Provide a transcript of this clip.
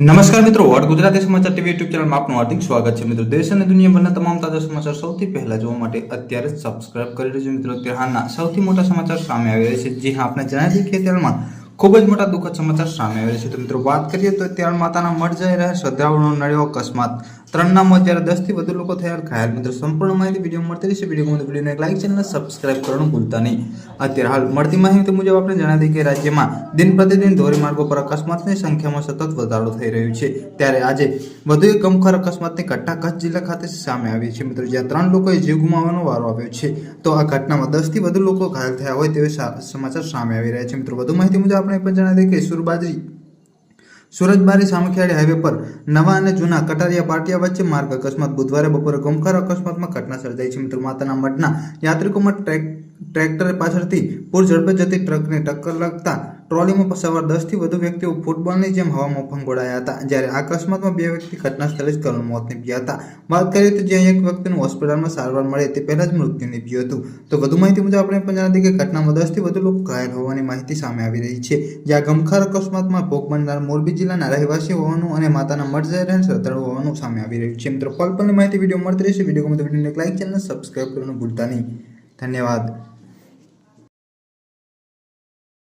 નમસ્કાર મિત્રો, વોટ ગુજરાતી સમાચાર ટીવી યુટ્યુબ ચેનલમાં આપનું હાર્દિક સ્વાગત છે। મિત્રો, દેશ અને દુનિયાભરના તમામ તાજા સમાચાર સૌથી પહેલા જોવા માટે અત્યારે જ સબસ્ક્રાઇબ કરી લેજો। મિત્રો, અત્યારે હાલના સૌથી મોટા સમાચાર સામે આવી રહ્યા છે। જી હા, આપણે જણાવી દઈએ કે અત્યારમાં ખૂબ જ મોટા દુઃખદ સમાચાર સામે આવી રહ્યા છે। તો મિત્રો, વાત કરીએ તો અત્યારે માતાના મઠ જઈ રહ્યા શ્રદ્ધાળુઓનો નડ્યો અકસ્માત, 3 ના મોત જ્યારે 10 થી વધુ લોકો થયા ઘાયલ। મિત્રો, સંપૂર્ણ માહિતી વિડીયો મળતી રહેશે। વિડીયોને એક લાઈક, ચેનલને સબસ્ક્રાઇબ કરવાનું ભૂલતા નહીં। અત્યારે હાલ મળતી માહિતી મુજબ આપણે જણાવી દઈએ કે રાજ્યમાં દિન પ્રતિદિન ધોરીમાર્ગો પર અકસ્માતની સંખ્યામાં સતત વધારો થઈ રહ્યો છે। ત્યારે આજે વધુ એક ગમખ્વાર અકસ્માતની ઘટના કચ્છ જિલ્લા ખાતે સામે આવી છે। મિત્રો, જ્યાં 3 લોકોએ જીવ ગુમાવવાનો વારો આવ્યો છે, તો આ ઘટનામાં 10 થી વધુ લોકો ઘાયલ થયા હોય તેવા સમાચાર સામે આવી રહ્યા છે। મિત્રો, વધુ માહિતી મુજબ આપણે પણ જણાવી દઈએ કે સુરજબારી સામખિયાળી હાઈવે પર નવા અને જૂના કટારિયા પાટિયા વચ્ચે માર્ગ અકસ્માત, બુધવારે બપોરે ગમખ્વાર અકસ્માતમાં ઘટના સર્જાઈ છે। મિત્રો, માતાના મઠના યાત્રિકોમાં ટ્રેક્ટર પાછળથી પૂર ઝડપે જતી ટ્રકને ટક્કર લાગતા ટ્રોલીમાં સવાર 10 થી વધુ વ્યક્તિઓ ફૂટબોલની જેમ હવામાં ફંગોળાયા હતા। જ્યારે આ અકસ્માતમાં 2 વ્યક્તિ ઘટના સ્થળે જ કરુણ મોત નીપજ્યા હતા। વાત કરીએ તો જ્યાં એક વ્યક્તિનું હોસ્પિટલમાં સારવાર મળે તે પહેલા જ મૃત્યુ નીપજ્યું હતું। તો વધુ માહિતી મુજબ આપણે પણ જણાવી દઈએ કે ઘટનામાં 10 થી વધુ લોકો ઘાયલ હોવાની માહિતી સામે આવી રહી છે। જ્યાં ગમખ્વાર અકસ્માતમાં ભોગ બનનાર મોરબી જિલ્લાના રહેવાસી હોવાનું અને માતાના મઠ જઈ રહેલ શ્રદ્ધાળુ હોવાનું સામે આવી રહ્યું છે। મિત્રો, પલ પલની માહિતી વિડીયો મળતી રહેશે। વિડીયો ગમે તો વિડીયોને એક લાઈક, ચેનલને સબસ્ક્રાઇબ કરવાનું ભૂલતા નહીં। ધન્યવાદ।